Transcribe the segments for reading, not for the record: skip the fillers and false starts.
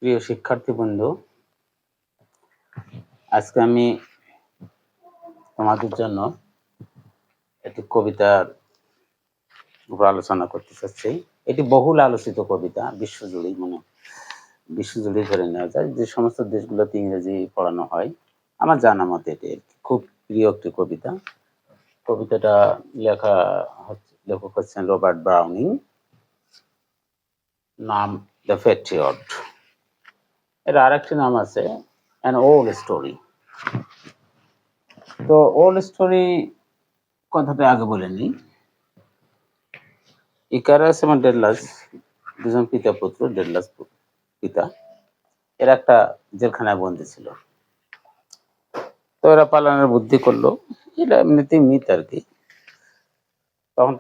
প্রিয় শিক্ষার্থী বন্ধু, আজকে আমি তোমাদের জন্য একটি কবিতার উপর আলোচনা করতে চাচ্ছি। এটি বহুল আলোচিত কবিতা, বিশ্বজুড়ে ধরে নেওয়া যায়। যে সমস্ত দেশগুলোতে ইংরেজি পড়ানো হয়, আমার জানা মতে এটি খুব প্রিয় একটি কবিতা। কবিতাটা লেখক হচ্ছেন রবার্ট ব্রাউনিং, নাম দ্য প্যাট্রিয়ট। এর আরেকটি নাম আছে অ্যান ওল্ড স্টোরি। তো ওল্ড স্টোরি কথাটা আগে বলে নিই। ইকারাস এবং ডেডলাস দুজন পিতা পুত্র। ডেডলাস পিতা, এরা একটা জেলখানায় বন্দী ছিল। তো এরা পালানোর বুদ্ধি করলো, এটা এমনিতেই মিথ আর কি। তখন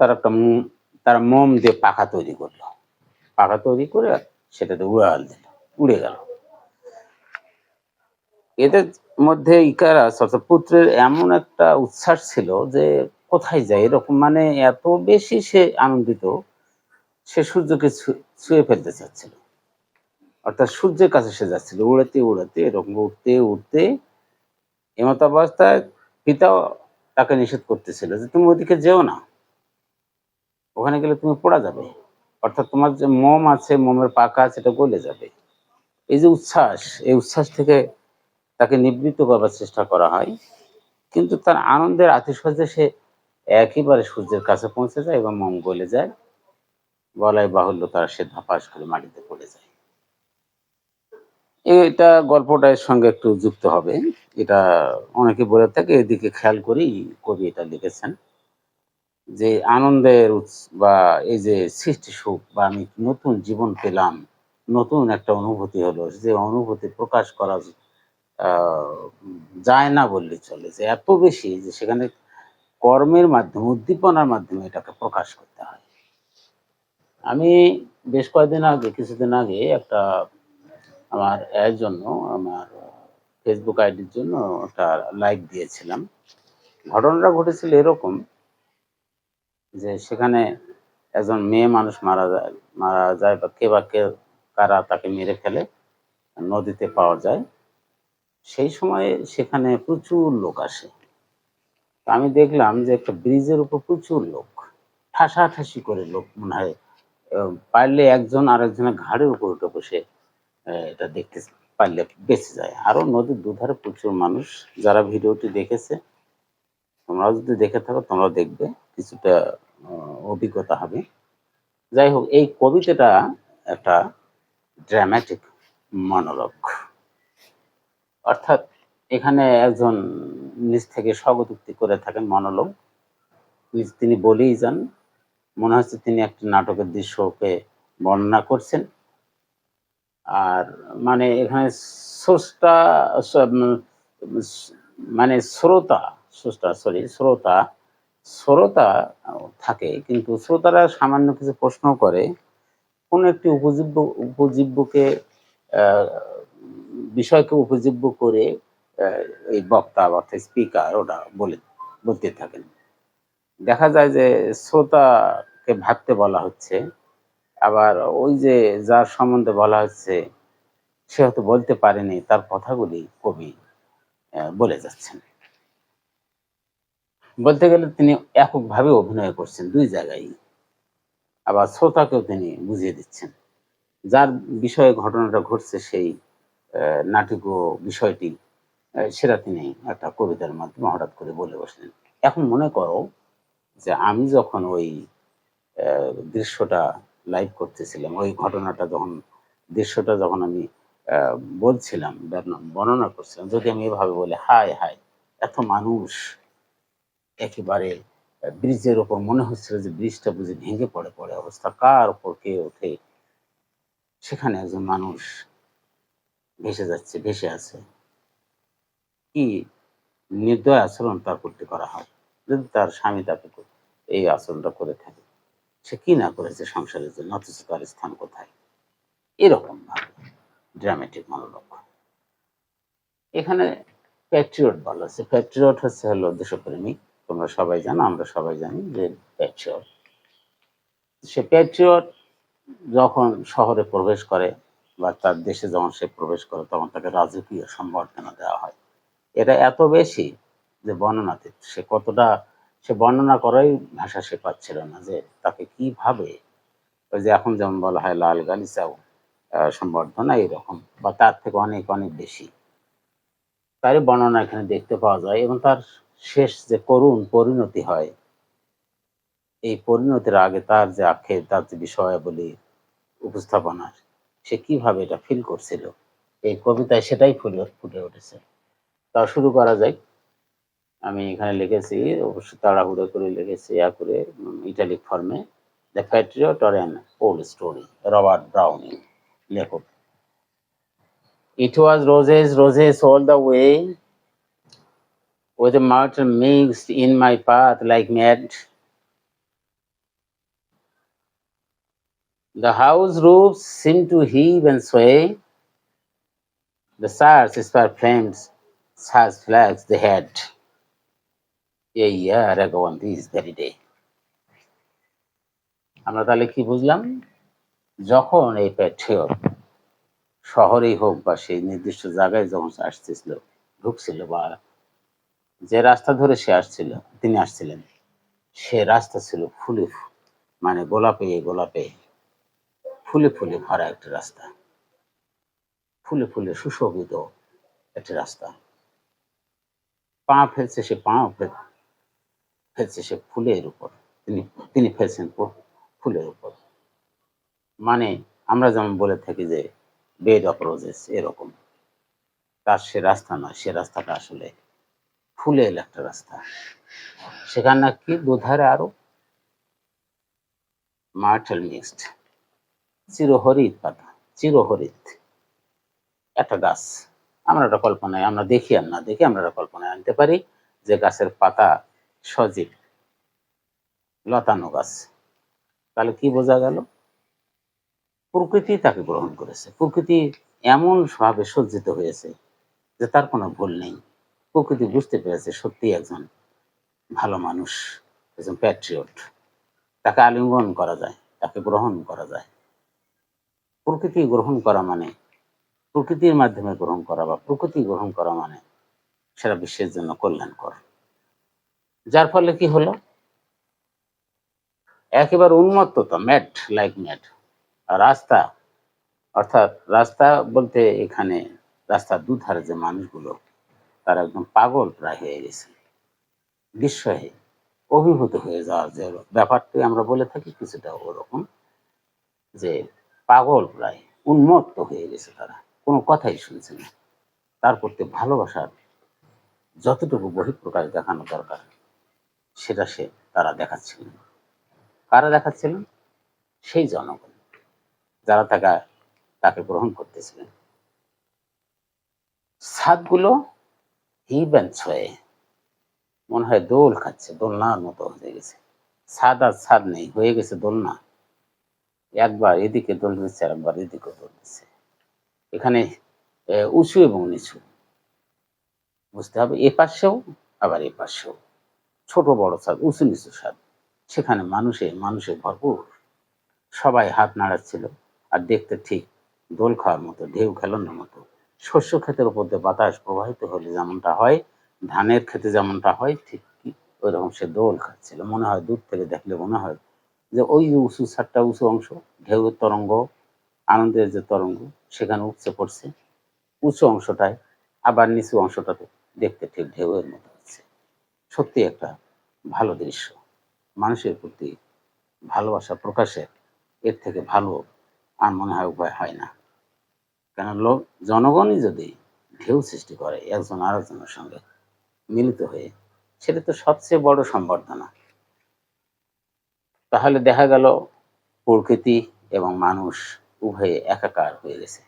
তারা মোম দিয়ে পাখা তৈরি করলো, পাখা তৈরি করে সেটাতে উড়ে গেল। এদের মধ্যে ইকারাস অর্থাৎ পুত্রের এমন একটা উচ্ছ্বাস ছিল যে কোথায় যায় এরকম, মানে এত বেশি সে আনন্দিত, সে সূর্যকে ছুঁয়ে ফেলতে চাচ্ছিল, অর্থাৎ সূর্যের কাছে সে যাচ্ছিল উড়াতে উড়াতে, এরকম উঠতে উঠতে। এমত অবস্থায় পিতাও তাকে নিষেধ করতেছিল যে তুমি ওদিকে যেও না, ওখানে গেলে তুমি পড়া যাবে, অর্থাৎ তোমার যে মোম আছে, মোমের পাকা আছে, এটা গলে যাবে। এই যে উচ্ছ্বাস, এই উচ্ছ্বাস থেকে তাকে নিবৃত্ত করবার চেষ্টা করা হয়, কিন্তু তার আনন্দের আতিশয্যে সে একেবারে সূর্যের কাছে পৌঁছে যায় এবং মোম গলে যায়। বলাই বাহুল্য, তার সে ধপাস করে মাটিতে পড়ে যায়। এটা গল্পটা এর সঙ্গে একটু যুক্ত হবে, এটা অনেকে বলে থাকে, এদিকে খেয়াল করেই কবি এটা লিখেছেন যে আনন্দের বা এই যে সৃষ্টি সুখ, বা আমি নতুন জীবন পেলাম, নতুন একটা অনুভূতি হলো, যে অনুভূতি প্রকাশ করা যায় না বললে চলে, যে এত বেশি যে সেখানে কর্মের মাধ্যমে, উদ্দীপনার মাধ্যমে এটাকে প্রকাশ করতে হয়। আমি বেশ কিছুদিন আগে একটা আমার এর জন্য, আমার ফেসবুক আইডির জন্য একটা লাইভ দিয়েছিলাম। ঘটনাটা ঘটেছিল এরকম যে সেখানে একজন মেয়ে মানুষ মারা যায় বা কারা তাকে মেরে ফেলে, নদীতে পাওয়া যায়। সেই সময় সেখানে প্রচুর লোক আসে। আমি দেখলাম যে একটা ব্রিজের উপর প্রচুর লোক, ঠাসাঠাসি করে লোক, মনে হয় পারলে একজন আরেকজনের ঘাড়ের উপর উঠে বসে এটা দেখতে পারলে বেঁচে যায়। আরো নদীর দুধারে প্রচুর মানুষ। যারা ভিডিওটি দেখেছে, তোমরাও যদি দেখে থাকো, তোমরাও দেখবে, কিছুটা অভিজ্ঞতা হবে। যাই হোক, এই কবিতাটা একটা ড্রামাটিক মনোলগ, অর্থাৎ এখানে একজন নিজ থেকে স্বগতোক্তি করে থাকেন, মনোলগ। তিনি বলেই যান, মনে হচ্ছে তিনি একটি নাটকের দৃশ্যকে বর্ণনা করছেন। আর মানে এখানে স্রষ্টা, মানে শ্রোতা থাকে, কিন্তু শ্রোতারা সামান্য কিছু প্রশ্ন করে, কোন একটি উপজীব্যকে বিষয়কে উপজীব্য করে এই বক্তা অর্থাৎ স্পিকার ওটা বলতে থাকেন। দেখা যায় যে শ্রোতাকে ভাবতে বলা হচ্ছে, আবার ওই যে যার সম্বন্ধে বলা হচ্ছে সে হয়তো বলতে পারেনি, তার কথাগুলি কবি বলে যাচ্ছেন। বলতে গেলে তিনি এককভাবে অভিনয় করছেন দুই জায়গায়, আবার শ্রোতাকেও তিনি বুঝিয়ে দিচ্ছেন। যার বিষয়ে ঘটনাটা ঘটছে, সেই নাটকীয় বিষয়টি সেটা তিনি একটা কবিতার মাধ্যমে হঠাৎ করে বলে বসলেন। এখন মনে করো যে আমি যখন ওই দৃশ্যটা লাইভ করতেছিলাম, ওই দৃশ্যটা যখন আমি বলছিলাম, বর্ণনা করছিলাম, যদি আমি এভাবে বলি, হায় হায় এত মানুষ একেবারে ব্রিজের ওপর, মনে হচ্ছিল যে ব্রিজটা বুঝি ভেঙে পড়ে অবস্থা, কার ওপর কে ওঠে, সেখানে একজন মানুষ ভেসে আছে, কি নির্দয় আচরণ তার প্রতি করা হয়। যদি তার স্বামী তাকে এই আচরণটা করে থাকে, সে কি না করেছে সংসারের জন্য, অথচ তার স্থান কোথায়, এরকম ভাবে ড্রামেটিক মনোলগ। এখানে প্যাট্রিয়ট বলা হচ্ছে। প্যাট্রিয়ট হলো দেশপ্রেমিক। তোমরা সবাই জানো, আমরা সবাই জানি যে প্যাট্রিয়ট। সে প্যাট্রিয়ট যখন শহরে প্রবেশ করে, বা তার দেশে যখন সে প্রবেশ করে তখন তাকে রাজকীয় সম্বর্ধনা দেওয়া হয়। এটা এত বেশি যে বর্ণনাতীত। সে বর্ণনা করাই ভাষা সে পাচ্ছিল না যে তাকে কিভাবে, ওই যে এখন যেমন বলা হয় লাল গালিচাও সম্বর্ধনা এইরকম বা তার থেকে অনেক অনেক বেশি, তারই বর্ণনা এখানে দেখতে পাওয়া যায়। এবং তার শেষ যে করুণ পরিণতি হয়, এই পরিণতির আগে তার যে আক্ষেপ, তার যে বিষয়াবলী উপস্থাপনা, সে কিভাবে এটা ফিল করছিল এই কবিতায় সেটাই ফুটে উঠেছে। তা শুরু করা যায়। আমি এখানে লিখেছি, অবশ্য তাড়াহুড়ো করে লিখেছি করে, ইটালিক ফর্মে। The patriot or an old story, Robert Browning লেখক। It was roses roses all the way, with a murder mixed in my path like mad. The house roofs seemed to heave and sway. The stars spare flames, such flags they had a year ago on this very day. আমরা তাহলে কি বুঝলাম? যখন এই Patriot শহরেই হোক বা সেই নির্দিষ্ট জায়গায় যখন আসতেছিল, ঢুকছিল, বা যে রাস্তা ধরে তিনি আসছিলেন, সে রাস্তা ছিল ফুলে, মানে গোলাপে গোলাপে ফুলে ফুলে ভরা একটা রাস্তা, ফুলে ফুলে সুশোভিত একটা রাস্তা। পা ফেলছে সে, ফেলছে সে ফুলের উপর, তিনি ফেলছেন ফুলের উপর। মানে আমরা যেমন বলে থাকি যে বেড অফ রোজেস, এরকম। তার সে রাস্তা নয়, সে রাস্তাটা আসলে ফুলের একটা রাস্তা। সেখানে নাকি দুধারে আরো মার্টেল মিক্সড, চিরহরিত পাতা, চিরহরিত একটা গাছ। আমরা একটা কল্পনায়, আমরা দেখি আর না দেখি, আমরা একটা কল্পনায় আনতে পারি যে গাছের পাতা সজীব লতানো গাছ। তাহলে কি বোঝা গেল? প্রকৃতি তাকে গ্রহণ করেছে, প্রকৃতি এমন ভাবে সজ্জিত হয়েছে যে তার কোনো ভুল নেই। প্রকৃতি বুঝতে পেরেছে সত্যি একজন ভালো মানুষ, একজন প্যাট্রিয়ট, তাকে আলিঙ্গন করা যায়, তাকে গ্রহণ করা যায়। প্রকৃতি গ্রহণ করা মানে, প্রকৃতির মাধ্যমে গ্রহণ করা বা প্রকৃতি গ্রহণ করা মানে সারা বিশ্বের জন্য কল্যাণকর। যার ফলে কি হলো? একেবারে উন্মত্ততা, ম্যাড লাইক ম্যাড। রাস্তা, অর্থাৎ রাস্তা বলতে এখানে রাস্তার দুধারে যে মানুষগুলো, তারা একদম পাগল প্রায় হয়ে গেছে, বিস্ময়ে অভিভূত হয়ে যাওয়ার যে ব্যাপারটি আমরা বলে থাকি, কিছুটা ওরকম, যে পাগল প্রায় উন্মত্ত হয়ে গেছে। তারা কোনো কথাই শুনছে না। তার প্রতি ভালোবাসার যতটুকু বহিঃপ্রকাশ দেখানো দরকার সেটা তারা দেখাচ্ছিলেন। কারা দেখাচ্ছিলেন? সেই জনগণ, যারা তাকে গ্রহণ করতেছিলেন। ছাদগুলো হিভেন্স হয়ে মনে হয় দোল খাচ্ছে, দোলনার মতো হয়ে গেছে। ছাদ আর ছাদ নেই, হয়ে গেছে দোলনা। একবার এদিকে দোল দিচ্ছে, একবার এদিকে দোল দিচ্ছে। এখানে উঁচু এবং নিচু বুঝতে হবে, এ পাশেও আবার এ পাশেও, ছোট বড় ছাদ, উঁচু নিচু ছাদ। সেখানে মানুষে ভরপুর। সবাই হাত নাড়াচ্ছিল, আর দেখতে ঠিক দোল খাওয়ার মতো, ঢেউ খেলানোর মতো। শস্য ক্ষেতের উপর দিয়ে বাতাস প্রবাহিত হলে যেমনটা হয়, ধানের ক্ষেতে যেমনটা হয়, ঠিক ওই রকম সে দোল খাচ্ছিল। মনে হয়, দূর থেকে দেখলে মনে হয় যে ওই উঁচু ছাদটা, উঁচু অংশ, ঢেউয়ের তরঙ্গ, আনন্দের যে তরঙ্গ সেখানে উপচে পড়ছে উঁচু অংশটায়, আবার নিচু অংশটাতে দেখতে ঠিক ঢেউয়ের মতো হচ্ছে। সত্যি একটা ভালো দৃশ্য। মানুষের প্রতি ভালোবাসা প্রকাশের এর থেকে ভালো আর মনে হয় উপায় হয় না। কেন, জনগণই যদি ঢেউ সৃষ্টি করে একজন আরেকজনের সঙ্গে মিলিত হয়ে, সেটা তো সবচেয়ে বড় সম্বর্ধনা। তাহলে দেখা গেল প্রকৃতি এবং মানুষ উভয়ে একাকার হয়ে গেছে।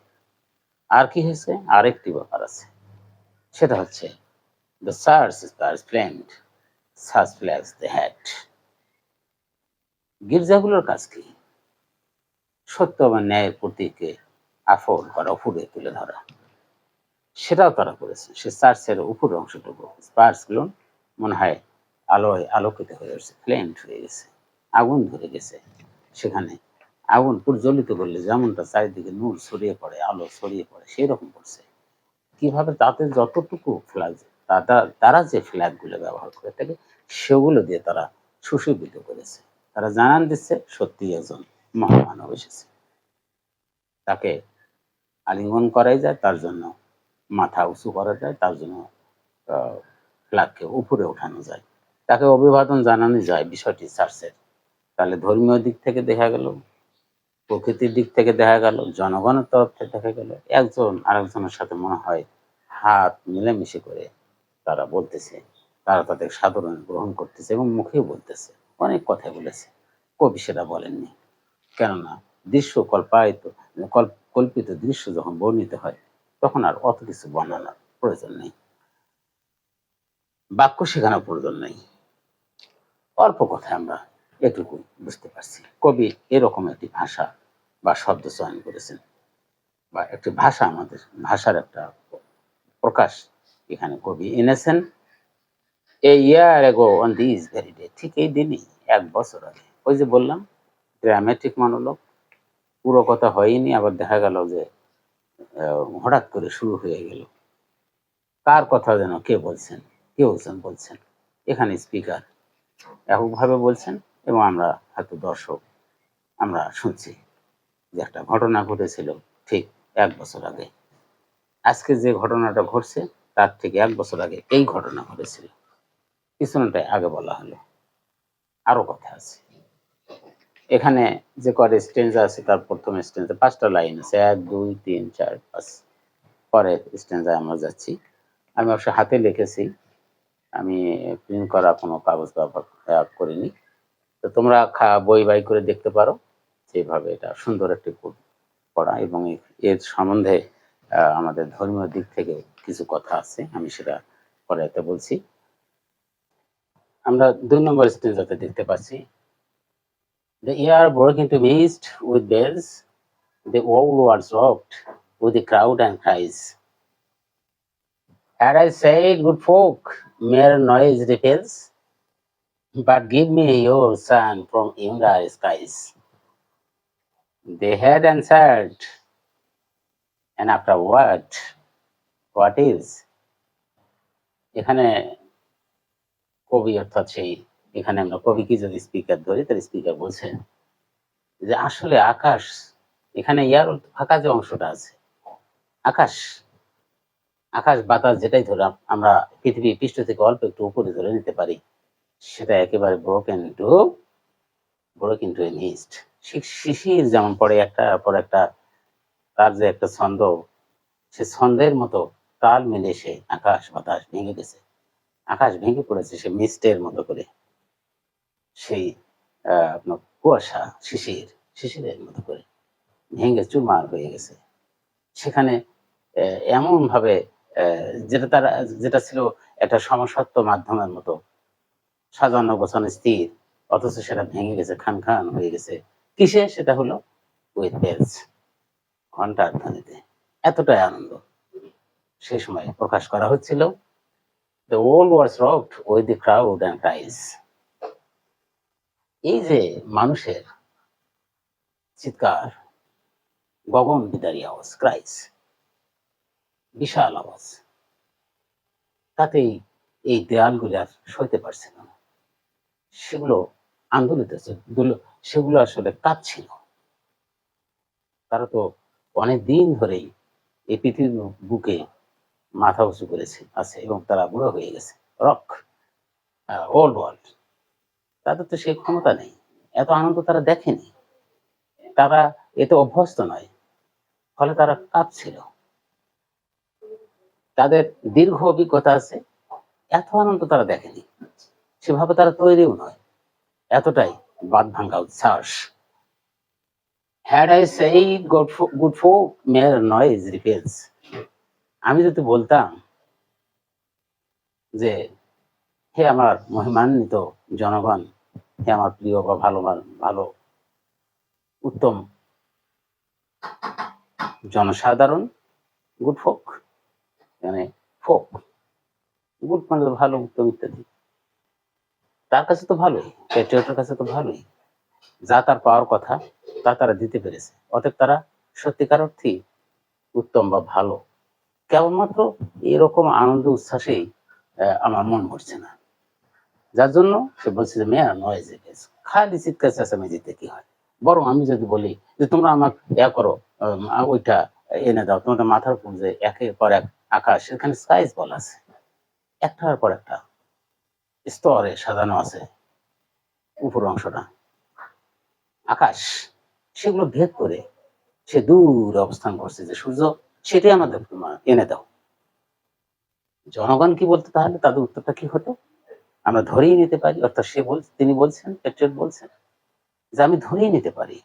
আর কি হয়েছে? আরেকটি ব্যাপার আছে, সেটা হচ্ছে the stars stars flamed, such flags they had. গির্জাগুলোর কাজ কি? সত্য বা ন্যায়ের প্রতীকে আফল করা, উপরে তুলে ধরা, সেটাও তারা করেছে। সে চার্চের উপর অংশটুকু, স্পার্স গুলো মনে হয় আলোয় আলোকিত হয়ে গেছে, ফ্লেমড হয়ে গেছে, আগুন ধরে গেছে সেখানে। আগুন প্রজ্বলিত করলে যেমনটা চারিদিকে নূর ছড়িয়ে পড়ে, আলো ছড়িয়ে পড়ে, সেই রকম করছে। কিভাবে তাতে যতটুকু ফ্ল্যাগ, তারা যে ফ্ল্যাগ গুলো ব্যবহার করে থাকে সেগুলো দিয়ে তারা সুশোভিত করেছে। তারা জানান দিচ্ছে সত্যি একজন মহামানব এসেছে, তাকে আলিঙ্গন করাই যায়, তার জন্য মাথা উঁচু করা যায়, তার জন্য ফ্ল্যাগকে উপরে ওঠানো যায়, তাকে অভিবাদন জানানো যায়। বিষয়টি চার্চের, তাহলে ধর্মীয় দিক থেকে দেখা গেল, প্রকৃতির দিক থেকে দেখা গেল, জনগণের তরফ থেকে দেখা গেল, একজন আরেকজনের সাথে মনে হয় হাত মিলেমিশে করে তারা বলতেছে, তারা তাদের সাধারণ গ্রহণ করতেছে এবং মুখেও বলতেছে। অনেক কথা বলেছে, কবি সেটা বলেননি। কেননা দৃশ্য কল্পিত দৃশ্য যখন বর্ণিত হয় তখন আর অত কিছু বর্ণনার প্রয়োজন নেই, বাক্য শেখানোর প্রয়োজন নেই। অল্প কথায় আমরা এটুকু বুঝতে পারছি কবি এরকম একটি ভাষা বা শব্দ চয়ন করেছেন, বা একটি ভাষা, আমাদের ভাষার একটা প্রকাশ এখানে কবি এনেছেন। এই ইয়ার এগো অন দিস ভেরি ডে, ঠিক এই দিনই 1 বছর আগে। ওই যে বললাম ড্রামেটিক মনোলগ, পুরো কথা হয়নি, আবার দেখা গেল যে হঠাৎ করে শুরু হয়ে গেল। কার কথা যেন কে বলছেন, বলছেন এখানে স্পিকার এককভাবে বলছেন এবং আমরা হয়তো দর্শক আমরা শুনছি যে একটা ঘটনা ঘটেছিল ঠিক 1 বছর আগে। আজকে যে ঘটনাটা ঘটছে তার থেকে 1 বছর আগে এই ঘটনা ঘটেছিল। পিছনটাই আগে বলা হলো, আরো কথা আছে। এখানে যে কয়টা স্টেঞ্জা আছে তার প্রথম স্টেঞ্জা 5টা লাইন আছে, 1 2 3 4 5। পরের স্টেঞ্জায় আমরা যাচ্ছি। আমি অবশ্য হাতে লিখেছি, আমি প্রিন্ট করা কোনো কাগজ ব্যবহার করিনি। তো তোমরা বই বাই করে দেখতে পারো যেভাবে এটা সুন্দর একটি পড়া, এবং এর সম্বন্ধে আমাদের ধর্মীয় দিক থেকে কিছু কথা আছে, আমি সেটা পরে একটা বলছি। আমরা 2 নম্বর স্টেঞ্জাতে দেখতে পাচ্ছি, The air broke into mist with bells, the whole was rocked with the crowd and cries. Had I said, good folk, mere noise repels, but give me your sun from yonder skies. They had answered, and after what is? এখানে কবি অর্থাৎ সেই, এখানে আমরা কবিকে যদি speaker ধরি তাহলে স্পিকার বলছেন যে আসলে আকাশ, এখানে ইয়ার ফাঁকা যে অংশটা আছে, আকাশ আকাশ বাতাস যেটাই ধরে আমরা পৃথিবী পৃষ্ঠ থেকে অল্প একটু উপরে ধরে নিতে পারি, সেটা একেবারে ব্রোকেন টু এ মিস্ট। শিশির যেমন পড়ে একটা পর একটা, তার যে একটা ছন্দ, সে ছন্দের মতো তাল মিলে সে আকাশ বাতাস ভেঙে গেছে, আকাশ ভেঙে পড়েছে সে মিস্টের মতো করে, সেই আপনার কুয়াশা শিশিরের মতো করে ভেঙে চুরমার হয়ে গেছে। সেখানে এমন ভাবে যেটা ছিল একটা সমসত্ব মাধ্যমের মতো সাজানো গোছানো স্থির, অথচ সেটা ভেঙে গেছে, খান খান হয়ে গেছে। কিসে? সেটা হলো উইথ বেলস, ঘন্টার ধ্বনিতে। এতটাই আনন্দ সেই সময় প্রকাশ করা হচ্ছিল। The world was rocked with the crowd and cries. এই যে মানুষের চিৎকার, গগন বিদারী আওয়াজ, ক্রাইস, বিশাল আওয়াজ, তাতেই এই দেয়ালগুলো আর সইতে পারছে না, সেগুলো আন্দোলিত, সেগুলো আসলে কাঁদছিল। তারা তো অনেক দিন ধরেই এই পৃথিবীর বুকে মাথা উঁচু করেছে আছে এবং তারা বুড়ো হয়ে গেছে, রক ওল্ড ওয়ার্ল্ড, তাদের তো সে ক্ষমতা নেই, এত আনন্দ তারা দেখেনি, তারা এতে অভ্যস্ত নয়, ফলে তারা কাঁদছিল। তাদের দীর্ঘ অভিজ্ঞতা আছে, এত আনন্দ তারা দেখেনি, সেভাবে তারা তৈরিও নয়, এতটাই বাদ ভাঙ্গা উচ্ছ্বাস। Had I said good folk mere noise repels, আমি যদি বলতাম যে হে আমার মহিমান্বিত জনগণ, হে আমার প্রিয় বা ভালো উত্তম জনসাধারণ, গুড ফোক, মানে ফোক, গুড মানে ভালো, উত্তম ইত্যাদি, তার কাছে তো ভালোই, প্যাট্রিয়টের কাছে তো ভালোই, যা তার পাওয়ার কথা তা তারা দিতে পেরেছে। অতএব তারা সত্যিকার অর্থেই উত্তম বা ভালো। কেবলমাত্র এরকম আনন্দ উচ্ছ্বাসেই আমার মন ভরছে না। যার জন্য সে বলছে যে মেয়ার নয়েজ খালি চিৎকার চেঁচামেচিতে কি হয়। বরং আমি যদি বলি যে তোমরা আমাকে করো, ওইটা এনে দাও, তোমাদের মাথার উপর যে একের পর এক আকাশ, সেখানে স্কাইজ বল আছে, একটার পর একটা স্তরে সাজানো আছে উপর অংশটা আকাশ, সেগুলো ভেদ করে সে দূরে অবস্থান করছে যে সূর্য, সেটাই আমাদের এনে দাও। জনগণ কি বলতো তাহলে? তাদের উত্তরটা কি হতো? আমরা ধরেই নিতে পারি, অর্থাৎ তিনি বলছেন, পেট্রিয়ট বলছেন যে আমি ধরেই নিতে পারি,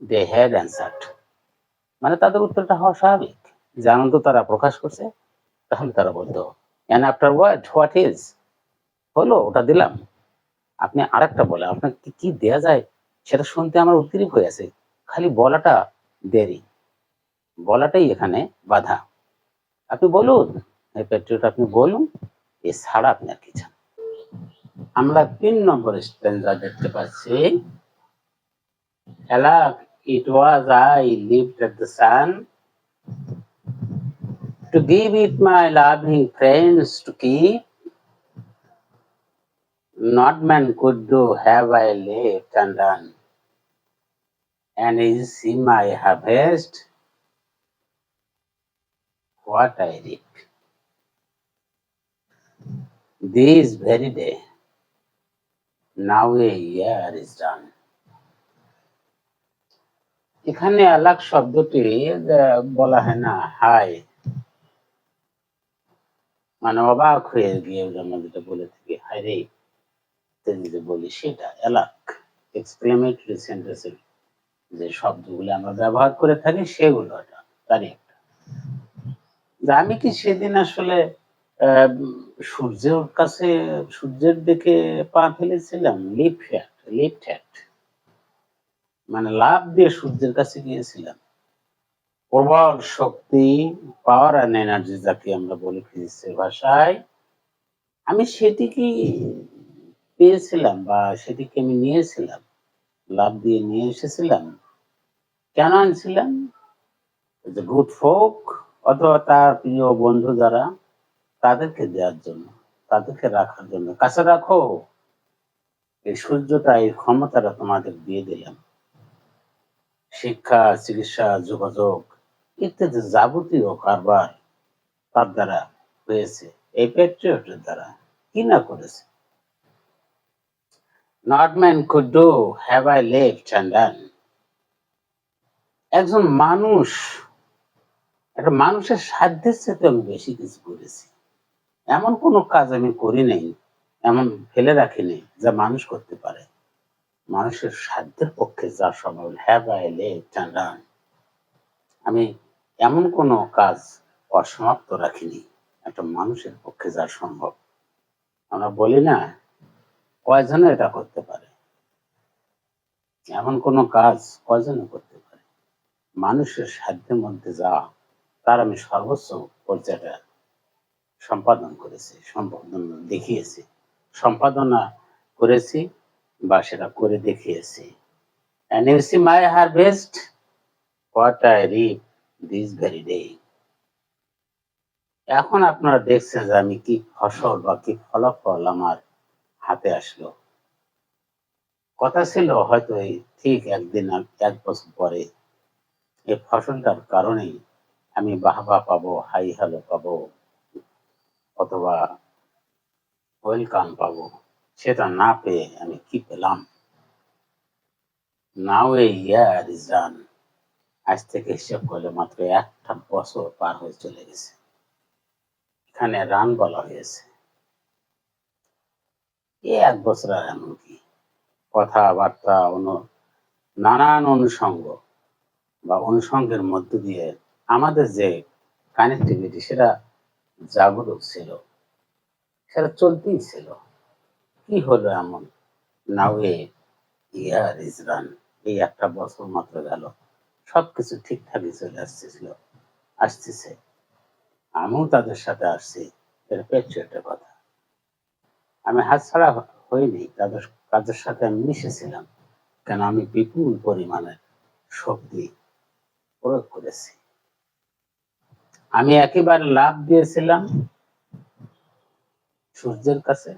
দে হ্যাড অ্যান্সার্ড, মানে তাদের উত্তরটা হওয়া স্বাভাবিক যে আনন্দ তারা প্রকাশ করছে। তাহলে তারা বলতো অ্যান্ড আফটার হোয়াট ইজ, হলো ওটা দিলাম। আপনি আরেকটা বলে আপনাকে কি দেয়া যায় সেটা শুনতে আমার উদ্গ্রীব হয়ে আছে, খালি বলাটা দেরি, বলাটাই এখানে বাধা। আপনি বলুন, পেট্রিয়ট আপনি বলুন, এছাড়া আপনি আর কি চান। আমরা 3 নম্বর স্ট্যান্ডা দেখতে পাচ্ছি। Alack, it was I lifted the sun to give it my loving friends to keep. Not man could do have I left undone. And is see my harvest what I reap. This very day, now a year is done. এখানে আলাক শব্দটি বলা হয় না high, মানে অবাক হয়ে গিয়ে আমরা যেটা বলে থাকি হাই রে, যে বলি সেটা এলাক। এক্সক্লেমেটরি সেন্টেন্সের যে শব্দগুলো আমরা ব্যবহার করে থাকি সেগুলো তারই একটা। আমি কি সেদিন আসলে সূর্যের কাছে, সূর্যের দিকে পা ফেলেছিলাম, লিফট হ্যাট, মানে লাভ দিয়ে সূর্যের কাছে গিয়েছিলাম। প্রবল শক্তি, পাওয়ার অ্যান্ড এনার্জি যাকে আমরা বলি ফিজিক্সের ভাষায়, আমি সেটিকে পেয়েছিলাম বা সেটিকে আমি নিয়েছিলাম, লাভ দিয়ে নিয়ে এসেছিলাম। কেন আনছিলাম? গুড ফোক অথবা তার প্রিয় বন্ধু যারা, তাদেরকে দেওয়ার জন্য, তাদেরকে রাখার জন্য। কাছে রাখো, এই সূর্যটা, এই ক্ষমতাটা তোমাদের দিয়ে দিলাম। শিক্ষা, চিকিৎসা, যোগাযোগ ইত্যাদি যাবতীয় কারবার তার দ্বারা হয়েছে, এই পেট্রিয়টের দ্বারা। কি না করেছে? Naught man could do have I left undone. একজন মানুষ, একটা মানুষের সাধ্যের সাথে আমি বেশি কিছু করেছি। এমন কোনো কাজ আমি করি নাই, এমন ফেলে রাখিনি যা মানুষ করতে পারে। মানুষের সাধ্যের পক্ষে যা সম্ভব, হ্যাভ আই লেফট আনডন, আমি এমন কোনো কাজ অসমাপ্ত রাখিনি একটা মানুষের পক্ষে যা সম্ভব। আমরা বলি না কয়জনে এটা করতে পারে, এমন কোনো কাজ কয়জনে করতে পারে? মানুষের সাধ্যের মধ্যে যা, তার আমি সর্বোচ্চ পর্যায়টা সম্পাদন করেছি, সম্পাদন দেখিয়েছি, সম্পাদনা করেছি বা সেটা করে দেখিয়েছি। And you see my harvest, what I reap this very day. এখন আপনারা দেখছেন যে আমি কি ফসল বা কি ফলাফল আমার হাতে আসলো। কথা ছিল হয়তো এই ঠিক একদিন, 1 বছর পরে এই ফসলটার কারণেই আমি বাহবা পাবো, হাই হ্যালো পাবো, অথবা ওয়েলকাম পাবো। সেটা না পেয়ে আমি কি পেলাম? নাও এ ইয়ার ইজ ডান। আজ থেকে হিসেব করলে মাত্র 1টা বছর পার হয়ে চলে গেছে। এখানে রান বলা হয়েছে। এই 1 বছর আর এমন কি, কথাবার্তা, নানান অনুষঙ্গ বা অনুষঙ্গের মধ্য দিয়ে আমাদের যে কানেক্টিভিটি, সেটা জাগরুক ছিল, সেটা চলতেই ছিল। কি হলো এমন? নাও এ ইয়ার ইজ রান। এই 1টা বছর মাত্র গেল, সবকিছু ঠিকঠাকই চলে আসতেছে। আমিও তাদের সাথে আসছি, এটা পেট্রিয়টের কথা। আমি হাতছাড়া হইনি, তাদের কাজের সাথে আমি মিশেছিলাম। কেন আমি বিপুল পরিমাণের শক্তি প্রয়োগ করেছি। আমি একেবারে লাভ দিয়েছিলাম সূর্যের কাছে,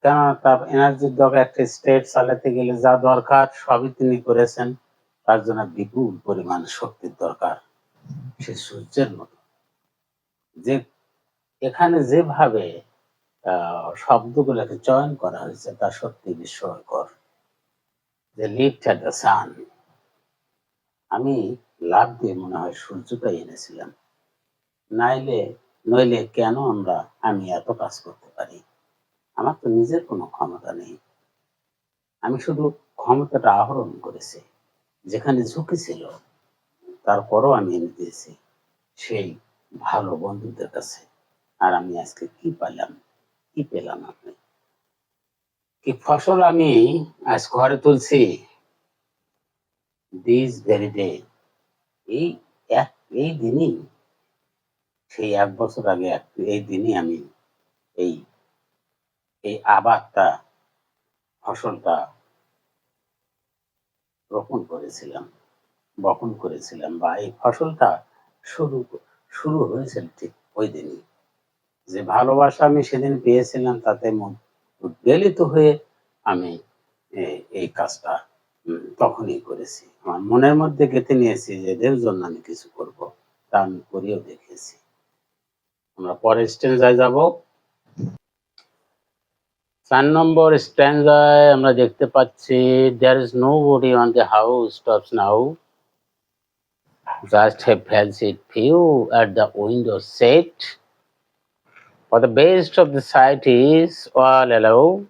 কেন তার এনার্জির দরকার, একটা স্টেট চালাতে গেলে যা দরকার সবই তিনি করেছেন, তার জন্য বিপুল পরিমাণ শক্তির দরকার। সে সূর্যের মতো, যে এখানে যেভাবে শব্দগুলোকে চয়ন করা হয়েছে তা সত্যি বিস্ময়কর। যে লিফট অ্যাট দ্য সান, আমি লাভ দিয়ে মনে হয় সূর্যটাই এনেছিলাম। নইলে কেন আমি এত কাজ করতে পারি? আমার তো নিজের কোনো ক্ষমতা নেই, আমি শুধু ক্ষমতাটা আহরণ করেছি। যেখানে ঝুঁকি ছিল তারপরও আমি এনে দিয়েছি সেই ভালো বন্ধুদের কাছে। আর আমি আজকে কি পেলাম? আপনি কি ফসল আমি আজ ঘরে তুলছি? দিস ভেরি ডে, এই এই দিনই, সেই 1 বছর আগে এই দিনই আমি এই এই আবাদটা, ফসলটা রোপণ করেছিলাম, বপন করেছিলাম, বা এই ফসলটা শুরু শুরু হয়েছিল ঠিক ওই দিনই। যে ভালোবাসা আমি সেদিন পেয়েছিলাম তাতে উদ্বেলিত হয়ে আমি এই কাজটা তখনই করেছি। আমার মনের মধ্যে গেঁথে নিয়েছি যে এদের জন্য আমি কিছু করব, তা আমি করেও দেখেছি। আমরা পরের স্টেঞ্জায় যাব। 4 নম্বর স্ট্যান্জায় আমরা দেখতে পাচ্ছি, there is nobody on the house tops now, just a fancied view at the window set, for the best of the sight is all alone.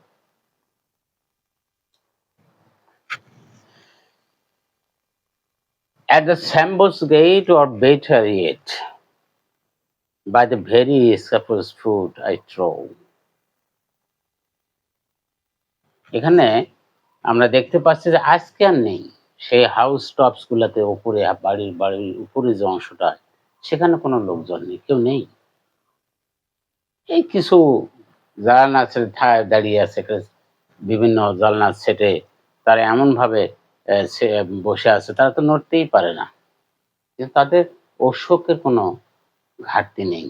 At the Sambos gate, or better yet, by the very supposed foot I throw. এখানে আমরা দেখতে পাচ্ছি যে আজকে আর নেই সেই house tops গুলাতে, উপরে বাড়ির উপরে যে অংশটা, সেখানে কোনো লোকজন নেই, কেউ নেই। এই কিছু জানালার সেটে দাঁড়িয়ে আছে, বিভিন্ন জানলার সেটে তারা এমন ভাবে বসে আছে, তারা তো নড়তেই পারে না, কিন্তু তাদের অসুখের কোনো ঘাটতি নেই।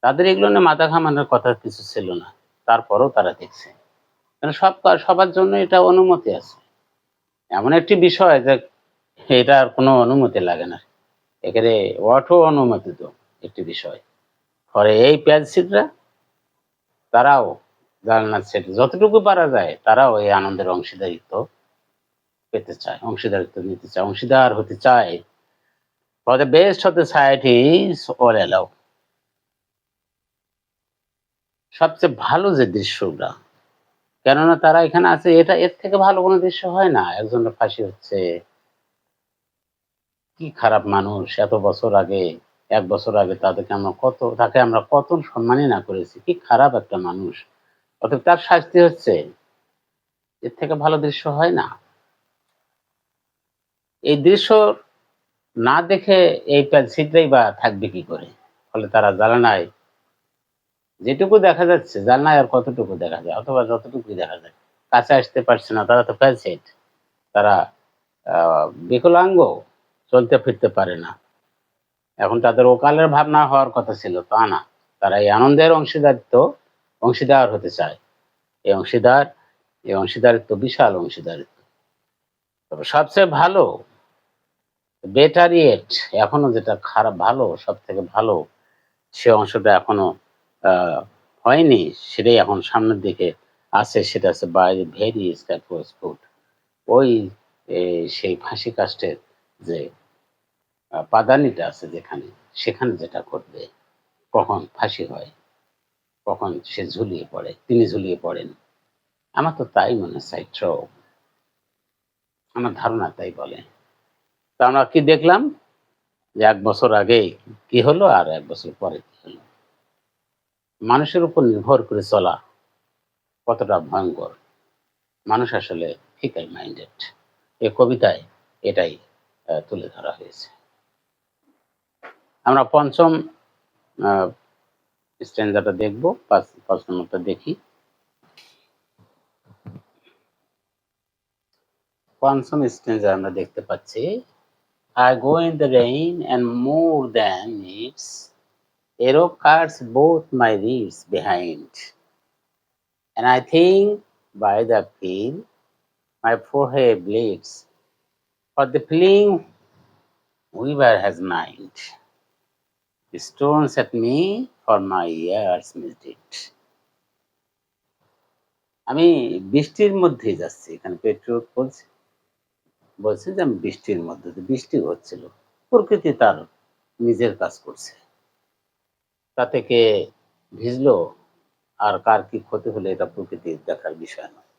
তাদের এগুলো নিয়ে মাথা ঘামানোর কথা কিছু ছিল না, তারপরও তারা দেখছে। কারণ সবার জন্য এটা অনুমতি আছে। এমন একটি বিষয় যে এটার কোনো অনুমতি লাগে না, এখানে অটো অনুমোদিত একটি বিষয়। পরে এই প্যালসিটরা, তারাও জানলার সেট যতটুকু পারা যায় তারাও এই আনন্দের অংশীদারিত্ব পেতে চায়, অংশীদারিত্ব নিতে চায়, অংশীদার হতে চায়। For the best of the society is all allow. সবচেয়ে ভালো যে দৃশ্যটা, কেননা তারা এখানে আছে, এর থেকে ভালো কোনো দৃশ্য হয় না। একজনের ফাঁসি হচ্ছে, কি খারাপ মানুষ, এত বছর আগে, 1 বছর আগে তাকে আমরা কত সম্মানই না করেছি, কি খারাপ একটা মানুষ, অথবা তার শাস্তি হচ্ছে, এর থেকে ভালো দৃশ্য হয় না। এই দৃশ্য না দেখে এই প্যালসিটরাই বা থাকবে কি করে? ফলে তারা জানালায় যেটুকু দেখা যাচ্ছে, জানালায় আর কতটুকু দেখা যায়, অথবা যতটুকুই দেখা যায়, কাছে আসতে পারছে না। তারা তো প্যালসিট, তারা বিকলাঙ্গ, চলতে ফিরতে পারে না। এখন তাদের ওকালের ভাবনা হওয়ার কথা ছিল, তা না। তারা এই আনন্দের অংশীদার হতে চায়। এই অংশীদারিত্ব বিশাল অংশীদারিত্ব। তবে সবচেয়ে ভালো, বেটার ইয়েট, এখনো যেটা খারাপ, ভালো, সব থেকে ভালো, সে অংশটা এখনো হয়নি, সেটাই এখন সামনের দিকে আছে। সেটা আছে বাইরে ভেরি স্ক্যাপোজ, ওই সেই ফাঁসি কাস্টের যে পাদানিটা আছে যেখানে, সেখানে যেটা করবে, কখন ফাঁসি হয়, কখন সে ঝুলিয়ে পড়ে, তিনি ঝুলিয়ে পড়েন। আমার তো তাই মনে চাইত্র, আমার ধারণা তাই বলে। তা আমরা কি দেখলাম যে 1 বছর আগে কি হলো আর 1 বছর পরে কি হলো। মানুষের উপর নির্ভর করে চলা কতটা ভয়ঙ্কর। মানুষ আসলে ফিকাল মাইন্ডেড। এই কবিতায় এটাই তুলে ধরা হয়েছে। আমরা পঞ্চম স্ট্যান্জাটা দেখবো, 5 নম্বরটা দেখি। কোয়ানসম স্টেঞ্জা আমরা দেখতে পাচ্ছি, I go in the rain and more than needs, arrow cuts both my ribs behind, and I think by the feel my forehead bleeds, for the fleeing weaver has mind, stones at me for my years missed it. আমি বৃষ্টির মধ্যেই যাচ্ছি, এখানে petrol বলছে বলছে যে আমি বৃষ্টির মধ্যে দিয়ে, বৃষ্টি হচ্ছিল, প্রকৃতি তার নিজের কাজ করছে, তাতে কে ভিজলো আর কার কি ক্ষতি হলো এটা প্রকৃতির দেখার বিষয় নয়।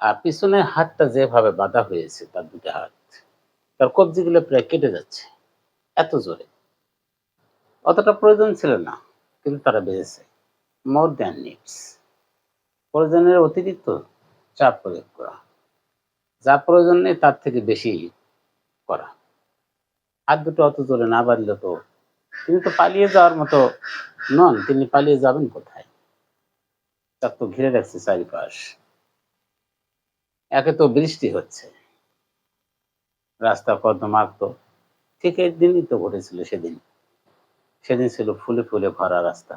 আর পিছনের হাতটা যেভাবে বাঁধা হয়েছে, তার দুটো হাত, তার কবজিগুলো প্রায় কেটে যাচ্ছে এত জোরে, অতটা প্রয়োজন ছিল না, কিন্তু তারা বেঁচেছে। মোর দ্যান নিডস, প্রয়োজনের অতিরিক্ত চাপ প্রয়োগ করা, যা প্রয়োজন নেই তার থেকে বেশি করা। হাত দুটো অত জোরে না বাঁধলে তো তিনি তো পালিয়ে যাওয়ার মতো নন, তিনি পালিয়ে যাবেন কোথায়? তার তো ঘিরে রাখছে চারিপাশ। একে তো বৃষ্টি হচ্ছে, রাস্তা কর্দমাক্ত, ঠিক এই দিনই তো ঘটেছিল সেদিন। সেদিন ছিল ফুলে ফুলে ভরা রাস্তা,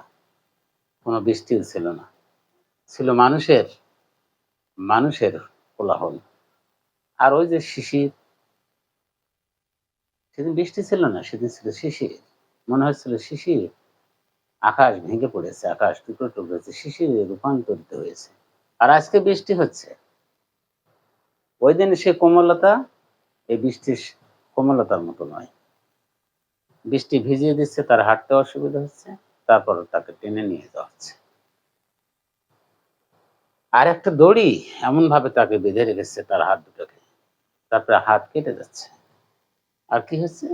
কোনো বৃষ্টিও ছিল না, ছিল মানুষের মানুষের কোলাহল। আর ওই যে শিশির, সেদিন বৃষ্টি ছিল না, সেদিন ছিল শিশির, মনে হচ্ছিল শিশির, আকাশ ভেঙে পড়েছে, আকাশ টুকরো টুকরো হয়েছে, শিশিরে রূপান্তরিত হয়েছে। আর আজকে বৃষ্টি হচ্ছে, ওই দিন সে কোমলতা এই বৃষ্টির কোমলতার মতো নয়। বৃষ্টি ভিজিয়ে দিচ্ছে, তার হাঁটতে অসুবিধা হচ্ছে, তারপর তাকে টেনে নিয়ে যাওয়া হচ্ছে। আর একটা দড়ি এমন ভাবে তাকে বেঁধে রেখেছে তার হাত দুটোকে, তারপরে হাত কেটে যাচ্ছে। আর কি হচ্ছে?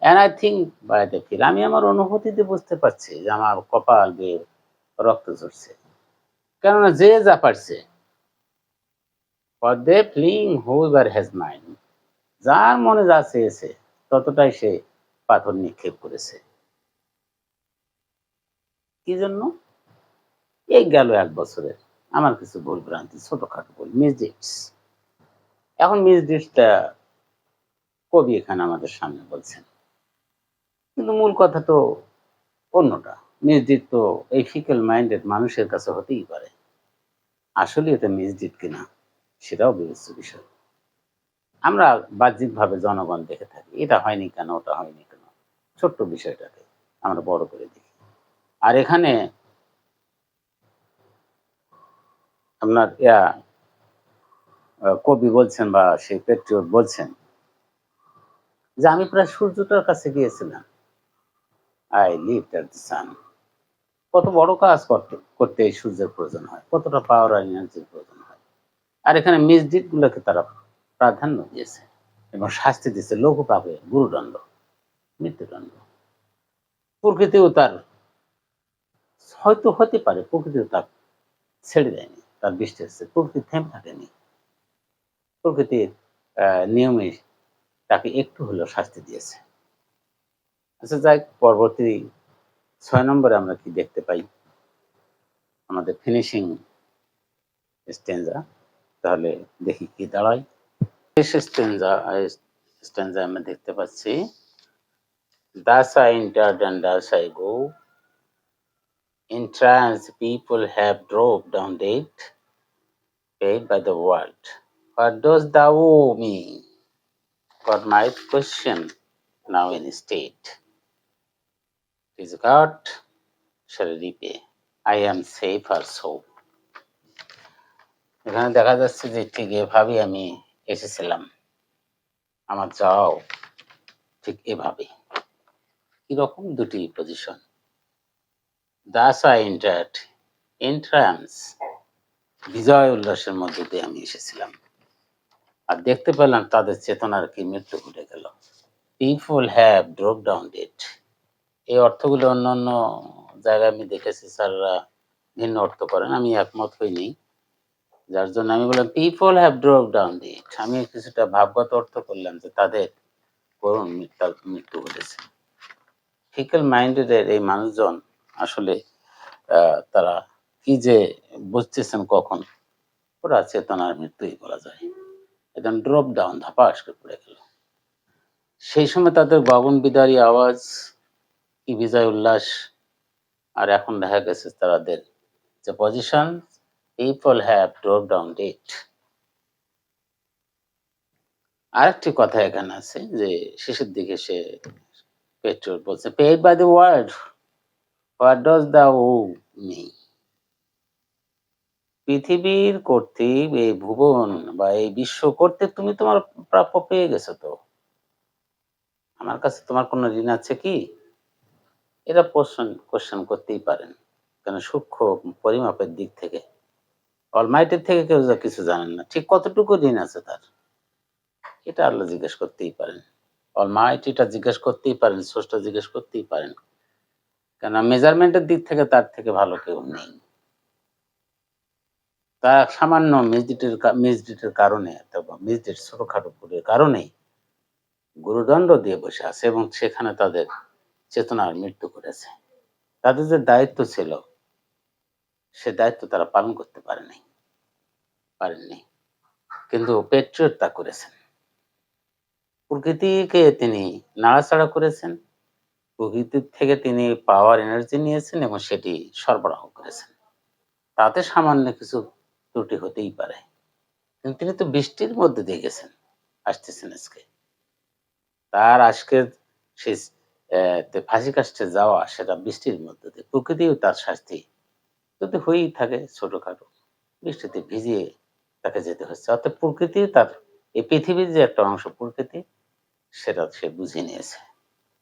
And I think by the feel, আমি আমার অনুভূতিতে বুঝতে পারছি যে আমার কপাল বেয়ে রক্ত ঝরছে, কেননা যে যা পারছে, for the fleeing whoever has mind, যার মনে যা চেয়েছে ততটাই সে পাথর নিক্ষেপ করেছে। কি জন্য? এই গেল 1 বছরের আমার কিছু ভুল ভ্রান্তি, ছোটখাটো ভুল, মিসডিডস। এখন মিসডিডসটা কবি এখানে আমাদের সামনে বলছেন, কিন্তু মূল কথা তো অন্যটা। মিসডিড তো এই ফিকেল মাইন্ডেড মানুষের কাছে হতেই পারে, আসলে এটা মিসডিড কিনা সেটাও বিবেচ্য বিষয়। আমরা বাহ্যিকভাবে জনগণ দেখে থাকি, এটা হয়নি কেন, ওটা হয়নি কেন, ছোট্ট বিষয়টাকে আমরা বড় করে দেখি। আর এখানে আপনার কবি বলছেন বা সেই পেট্রিয়ট বলছেন যে আমি প্রায় সূর্যটার কাছে গিয়েছিলাম, I lived at the sun. কত বড় কাজ করতে করতে এই সূর্যের প্রয়োজন হয়, কতটা পাওয়ার আর এনার্জির প্রয়োজন হয়। আর এখানে মিসডিড গুলোকে তারা প্রাধান্য দিয়েছে এবং শাস্তি দিয়েছে লঘু পাবে, গুরুদণ্ড, মৃত্যুদণ্ড। প্রকৃতিও তার হয়তো হতে পারে, প্রকৃতিও তার ছেড়ে দেয়নি, তার বৃষ্টি হচ্ছে, প্রকৃতি থেমে থাকেনি, প্রকৃতির নিয়মে তাকে একটু হলেও শাস্তি দিয়েছে। আচ্ছা যাই, পরবর্তী 6 নম্বরে আমরা কি দেখতে পাই, আমাদের ফিনিশিং স্টেঞ্জা, তাহলে দেখি কি দাঁড়ায়। শেষ স্টেঞ্জা আমরা দেখতে পাচ্ছি, thus I entered and thus I go, in trance people have dropped down dead, paid by the world. What does thou mean? God might question now in state. Is God shall repay. I am safe or so. এখানে দেখা যাচ্ছে যে ঠিক এভাবেই আমি এসেছিলাম, আমার যাও ঠিক এভাবে। কিরকম? দুটি position. Thus I entered, entrance, বিজয় উল্লাসের মধ্যে দিয়ে আমি এসেছিলাম, আর দেখতে পেলাম তাদের চেতনার কি মৃত্যু ঘটে গেল। People have drop down dead, এই অর্থগুলো অন্য অন্য জায়গায় আমি দেখেছি স্যাররা ভিন্ন অর্থ করেন, আমি একমত হইনি, যার জন্য আমি বললাম people have drop down dead. আমি কিছুটা ভাবগত অর্থ করলাম যে তাদের করুণ মৃত্যু ঘটেছে। ফিকেল মাইন্ডেড এই মানুষজন আসলে তারা কি যে বুঝতেছেন কখন, ওরা চেতনার মৃত্যুই বলা যায়। একদম ড্রপ ডাউন, ধাপাস করে পড়ে গেল। সেই সময় তাদের গগন বিদারী আওয়াজ, কি বিজয় উল্লাস! আর এখন দেখা গেছে তাদের যে position, people have drop down date. আরেকটি কথা এখানে আছে যে শেষের দিকে সে পেট্রোল বলছে, paid by the world, what does the owe me. পৃথিবীর কর্তৃক এই ভুবন বা এই বিশ্ব কর্তৃক তুমি তোমার প্রাপ্য পেয়ে গেছো, তো আমার কাছে তোমার কোনো ঋণ আছে কি? এরা কোশ্চেন করতেই পারেন, কারণ সূক্ষ্ম পরিমাপের দিক থেকে অলমাইটির থেকে কেউ যা কিছু জানেন না, ঠিক কতটুকু ঋণ আছে তার, এটা আল্লাহ জিজ্ঞেস করতেই পারেন, অলমাইটিটা জিজ্ঞেস করতেই পারেন, স্রষ্টা জিজ্ঞেস করতেই পারেন, কেন মেজারমেন্টের দিক থেকে তার থেকে ভালো কেউ নেই। তা সামান্য মিসডিটের কারণে অথবা মিসডিট ছোটখাটো ভুলের কারণেই গুরুদণ্ড দিয়ে বসে আছে এবং সেখানে তাদের চেতনার মৃত্যু করেছে। তাদের যে দায়িত্ব ছিল সে দায়িত্ব তারা পালন করতে পারেননি, কিন্তু পেট্রিয়ট তা করেছেন। প্রকৃতিকে তিনি নাড়াচাড়া করেছেন, প্রকৃতির থেকে তিনি পাওয়ার এনার্জি নিয়েছেন এবং সেটি সরবরাহ করেছেন। তাতে সামান্য কিছু ত্রুটি হতেই পারে, কিন্তু তিনি তো বৃষ্টির মধ্যে দিয়ে গেছেন, আসতেছেন আজকে। তার আজকের সেই ফাঁসি কাস্টে যাওয়া, সেটা বৃষ্টির মধ্যে দিয়ে, প্রকৃতিও তার শাস্তি যদি হয়েই থাকে ছোটখাটো, বৃষ্টিতে ভিজিয়ে তাকে যেতে হচ্ছে। অর্থাৎ প্রকৃতি তার, এই পৃথিবীর যে একটা অংশ প্রকৃতি, সেটা সে বুঝে নিয়েছে।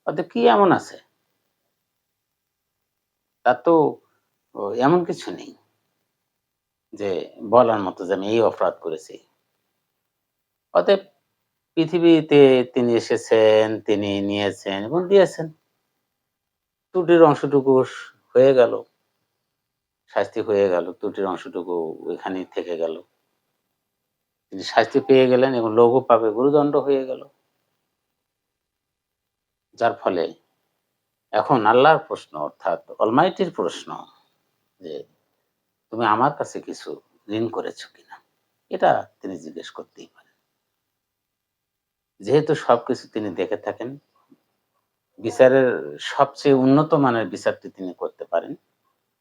অর্থাৎ কি এমন আছে তার তো এমন কিছু নেই যে বলার মতো যে আমি এই অপরাধ করেছি। অতএব পৃথিবীতে তিনি এসেছেন, তিনি নিয়েছেন এবং দিয়েছেন। ত্রুটির অংশটুকু হয়ে গেল, শাস্তি হয়ে গেল, ত্রুটির অংশটুকু ওইখানেই থেকে গেল। তিনি শাস্তি পেয়ে গেলেন এবং লঘু পাপে গুরুদণ্ড হয়ে গেল। যার ফলে এখন আল্লাহর প্রশ্ন, অর্থাৎ অলমাইটির প্রশ্ন, যে তুমি আমার কাছে কিছু ঋণ করেছো কিনা, এটা তিনি জিজ্ঞেস করতেই পারেন। যেহেতু সবকিছু তিনি দেখে থাকেন, বিচারের সবচেয়ে উন্নত মানের বিচারটি তিনি করতে পারেন,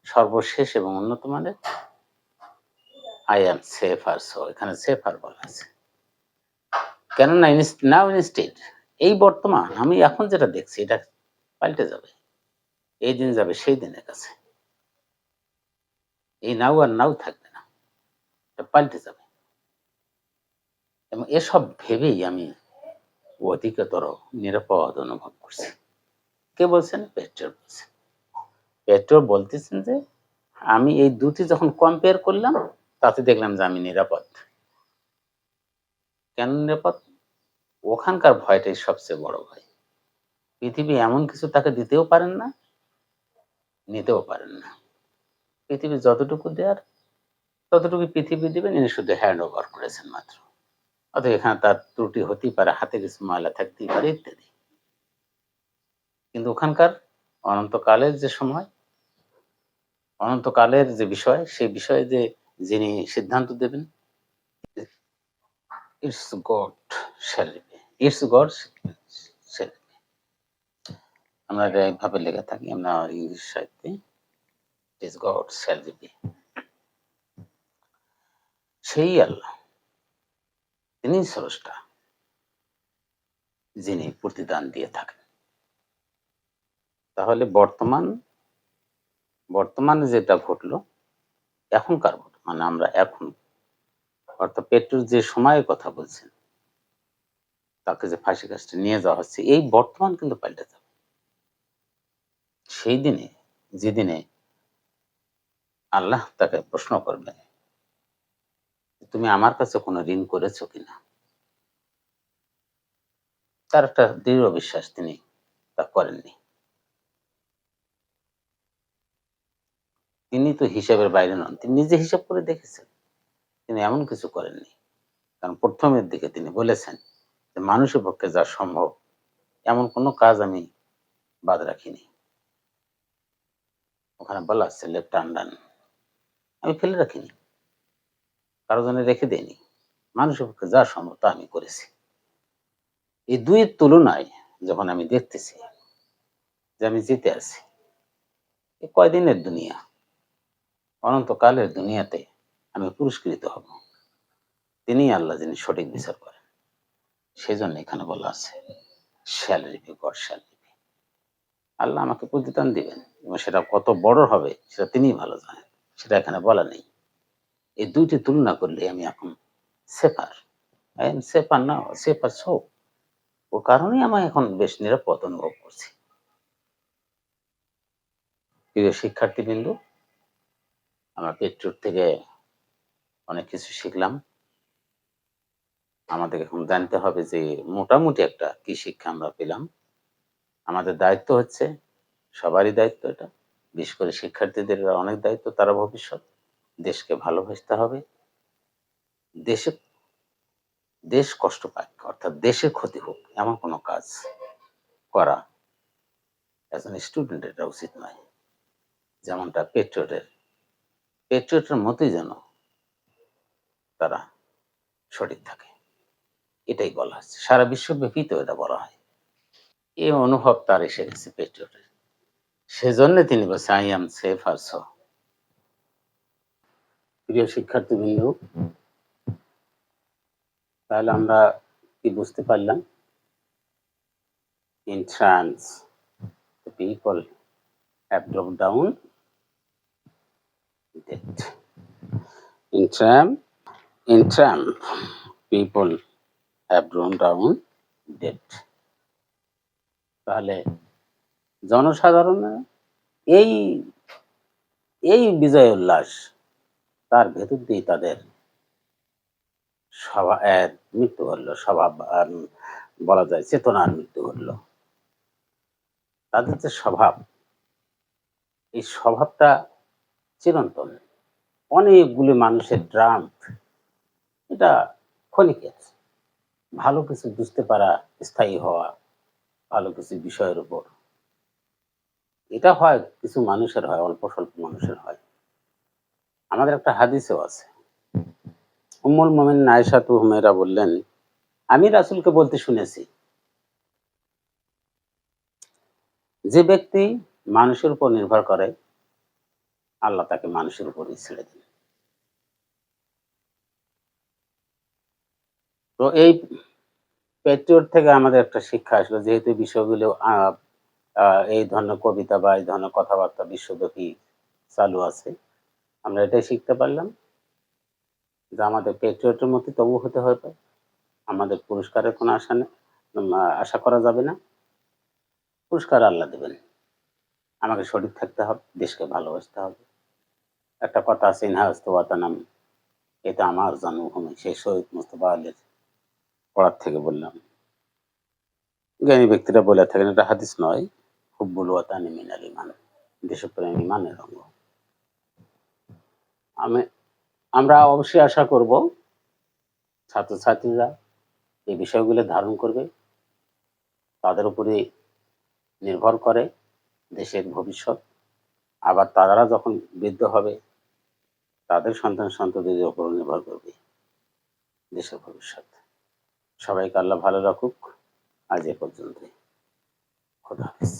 সর্বশেষ এবং উন্নত মানের। আই এম সেফার, সো এখানে সেফার বলা আছে, কেননা নাও ইনস্টেড, এই বর্তমান আমি এখন যেটা দেখছি এটা পাল্টে যাবে, এই দিন যাবে সেই দিনের কাছে, এই নাও আর নাও থাকবে না, এটা পাল্টে যাবে। এবং এসব ভেবেই আমি অধিকতর নিরাপদ অনুভব করছি। কে বলছেন? পেট্রোল বলছেন। পেট্রোল বলতেছেন যে আমি এই দুটি যখন কম্পেয়ার করলাম, তাতে দেখলাম যে আমি নিরাপদ। কেন নিরাপদ? ওখানকার ভয়টাই সবচেয়ে বড় ভয়। পৃথিবী এমন কিছু তাকে দিতেও পারেন না, নিতেও পারেন না। পৃথিবী যতটুকু দেয়ার ততটুকু পৃথিবী দিবেন, ইনি শুধু হ্যান্ড ওভার করেছেন মাত্র। অতএব এখানে তার ত্রুটি হতেই পারে, হাতে কিছু ময়লা থাকতেই পারে ইত্যাদি। কিন্তু ওখানকার অনন্তকালের যে সময়, অনন্তকালের যে বিষয়, সেই বিষয়ে যে যিনি সিদ্ধান্ত দেবেন, it's god shall repay, it's god shall repay. আমরা এটা এইভাবে লেখা থাকি আমরা ইংলিশ সাহিত্যে, ইটস গড শ্যাল রিপে। সেই আল্লাহ, তিনি স্রষ্টা, যিনি প্রতিদান দিয়ে থাকেন। তাহলে বর্তমানে যেটা ঘটলো, এখনকার মানে আমরা এখন, অর্থাৎ পেট্রোল যে সময়ের কথা বলছেন, তাকে যে ফাঁসি কাস্টে নিয়ে যাওয়া হচ্ছে, এই বর্তমান কিন্তু পাল্টে যাবে সেই দিনে, যেদিনে আল্লাহ তাকে প্রশ্ন করবেন, তুমি আমার কাছে কোনো ঋণ করেছো কিনা। তার একটা দৃঢ় বিশ্বাস তিনি তা করেননি। তিনি তো হিসাবের বাইরে নন, তিনি নিজে হিসাব করে দেখেছেন, তিনি এমন কিছু করেননি। কারণ প্রথমের দিকে তিনি বলেছেন যে মানুষের পক্ষে যা সম্ভব এমন কোনো কাজ আমি বাদ রাখিনি। ওখানে বলা আছে লেফট আনডান, আমি ফেলে রাখিনি। কারো জন্য রেখে দেয়নি। মানুষের পক্ষে যা সম্ভব তা আমি করেছি। এই দুইয়ের তুলনায় যখন আমি দেখতেছি যে আমি জিতে আছি, এ কয়দিনের দুনিয়া, অনন্তকালের দুনিয়াতে আমি পুরস্কৃত হব। তিনিই আল্লাহ যিনি সঠিক বিচার করেন। সেজন্য এখানে বলা আছে শ্যাল রিপি, গড শ্যাল রিপি। আল্লাহ আমাকে প্রতিদান দিবেন এবং সেটা কত বড় হবে সেটা তিনিই ভালো জানেন, সেটা এখানে বলা নেই। এই দুইটি তুলনা করলে আমি এখন safer, I am safer now, safer so. ও কারণেই আমি এখন বেশ নিরাপদ অনুভব করছি। প্রিয় শিক্ষার্থীবৃন্দ, আমরা পেট্রোল থেকে অনেক কিছু শিখলাম। আমাদের এখন জানতে হবে যে মোটামুটি একটা কি শিক্ষা আমরা পেলাম। আমাদের দায়িত্ব হচ্ছে, সবারই দায়িত্ব এটা, বিশেষ করে শিক্ষার্থীদের অনেক দায়িত্ব, তারা ভবিষ্যৎ। দেশকে ভালোবাসতে হবে। দেশে দেশ কষ্ট পায় অর্থাৎ দেশের ক্ষতি হোক এমন কোনো কাজ করা একজন স্টুডেন্ট এটা উচিত নয়। যেমনটা পেট্রিয়টের মতোই যেন তারা সঠিক থাকে, এটাই বলা হচ্ছে। সারা বিশ্বব্যাপী তো এটা বলা হয়। এই অনুভব তার এসে গেছে পেট্রিয়টের, সেজন্য তিনি বলছে আই এম সেফ অলসো। প্রিয় শিক্ষার্থীবৃন্দ, তাহলে আমরা কি বুঝতে পারলাম? In trans the people have dropped down dead. In tramp people have drawn down dead. তাহলে জনসাধারণ এই এই বিজয় উল্লাস, তার ভেতর দিয়ে তাদের মৃত্যু ঘটলো, স্বভাব বলা যায় চেতনার মৃত্যু ঘটলো। তাদের যে স্বভাব, এই স্বভাবটা চিরন্তন। অনেকগুলি মানুষের ট্রাম্প, এটা ক্ষণিকের। ভালো কিছু বুঝতে পারা, স্থায়ী হওয়া, ভালো কিছু বিষয়ের উপর, এটা হয় কিছু মানুষের হয়, অল্প স্বল্প মানুষের হয়। আমাদের একটা হাদিসেও আছে, উম্মুল মুমিনিন আয়েশা হুমায়রা বললেন, আমি রাসূলকে বলতে শুনেছি, যে ব্যক্তি মানুষের উপর নির্ভর করে আল্লাহ তাকে মানুষের উপরই ছেড়ে দেন। তো এই পেট্রিয়ট থেকে আমাদের একটা শিক্ষা আসলো, যেহেতু বিষয়গুলো এই ধরনের কবিতা বা এই ধরনের কথাবার্তা বিশ্বব্যাপী চালু আছে, আমরা এটাই শিখতে পারলাম যে আমাদের পেট্রিয়টের মতো তবু হতে হবে। আমাদের পুরস্কারের কোনো আশা করা যাবে না। পুরস্কার আল্লাহ দেবেন। আমাকে সঠিক থাকতে হবে, দেশকে ভালোবাসতে হবে। একটা কথা আছে, ইনহাস্ত ওয়াতানাম, এটা আমার জন্মভূমি। সেই শহীদ মুস্তফা আলীর পড়ার থেকে বললাম। জ্ঞানী ব্যক্তিরা বলে থাকেন, এটা হাদিস নয়, হুব্বুল ওয়াতানি মিনাল ঈমান, দেশপ্রেম ঈমানের অঙ্গ। আমরা অবশ্যই আশা করব ছাত্রছাত্রীরা এই বিষয়গুলো ধারণ করবে, তাদের উপরে নির্ভর করে দেশের ভবিষ্যৎ। আবার তারা যখন বৃদ্ধ হবে, তাদের সন্তান সন্ততিদের উপর নির্ভর করবে দেশের ভবিষ্যৎ। সবাইকে আল্লাহ ভালো রাখুক। আজ এ পর্যন্তই। খোদা হাফেজ।